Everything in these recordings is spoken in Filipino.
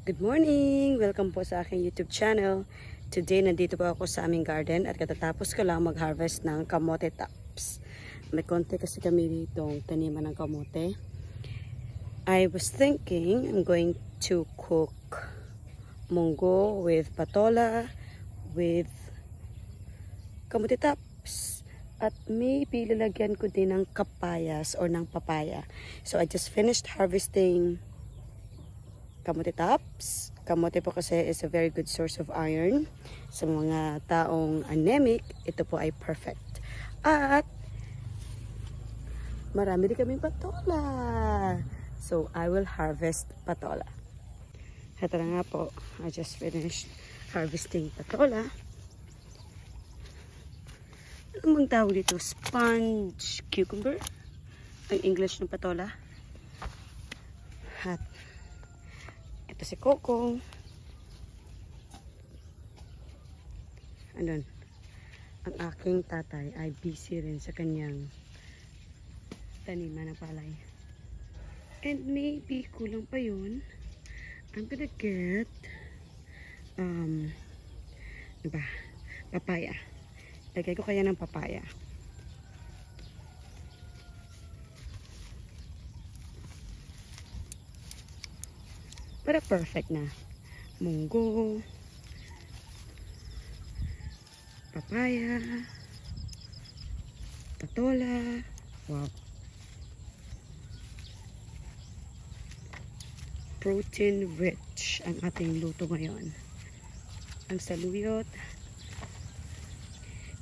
Good morning! Welcome po sa aking YouTube channel. Today, nandito po ako sa aming garden at katatapos ko lang mag-harvest ng kamote tops. May konti kasi kami ditong taniman ng kamote. I was thinking I'm going to cook munggo with patola, with kamote tops. At maybe lalagyan ko din ng kapayas or ng papaya. So I just finished harvesting kamote tops. Kamote po kasi is a very good source of iron. Sa mga taong anemic, ito po ay perfect. At marami din kaming patola. So I will harvest patola. Ito na nga po. I just finished harvesting patola. Ano bang tawag dito? Sponge cucumber? Ang English ng patola. At ito si Coco. Andun. Ang aking tatay ay busy rin sa kanyang taniman ng palay. And maybe kulang pa yun. I'm gonna get papaya. Lagay ko kaya ng papaya. Para perfect na. Munggo, papaya, patola. Wow. Protein rich ang ating luto ngayon. Ang saluyot.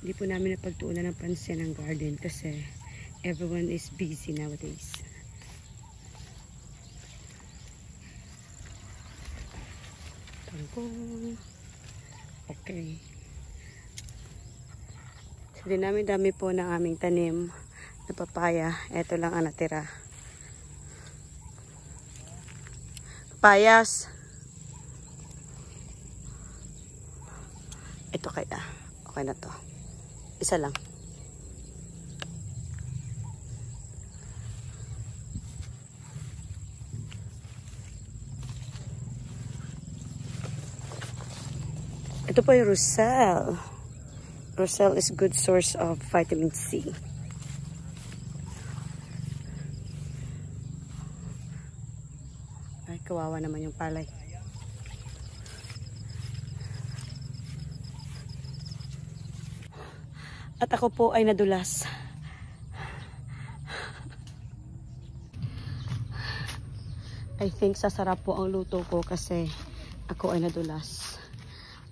Hindi po namin napagtuunan ng pansin ang garden kasi everyone is busy nowadays. Okay. So, dinami-dami po ng aming tanim na papaya. Ito lang ang natira. Papayas. Ito kaya. Okay na to. Isa lang. Ito po yung Roselle. Roselle is a good source of vitamin C. Ay, kawawa naman yung palay. At ako po ay nadulas. I think sasarap po ang luto ko kasi ako ay nadulas.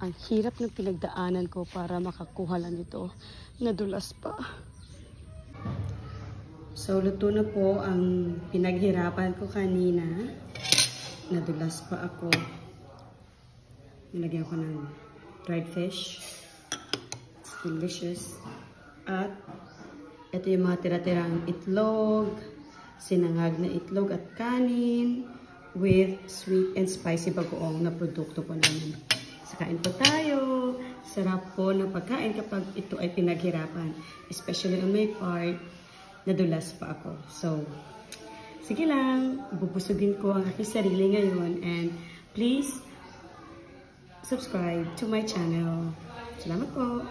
Ang hirap ng pinagdaanan ko para makakuha lang ito. Nadulas pa. So, luto na po ang pinaghirapan ko kanina. Nadulas pa ako. Nilagyan ko ng dried fish. Delicious. At ito yung mga tira-tirang itlog, sinangag na itlog at kanin with sweet and spicy bagoong na produkto po namin. Kain po tayo. Sarap po ng pagkain kapag ito ay pinaghirapan. Especially on my part, nadulas pa ako. So, sige lang. Bubusugin ko ang aking sarili ngayon. And please, subscribe to my channel. Salamat po.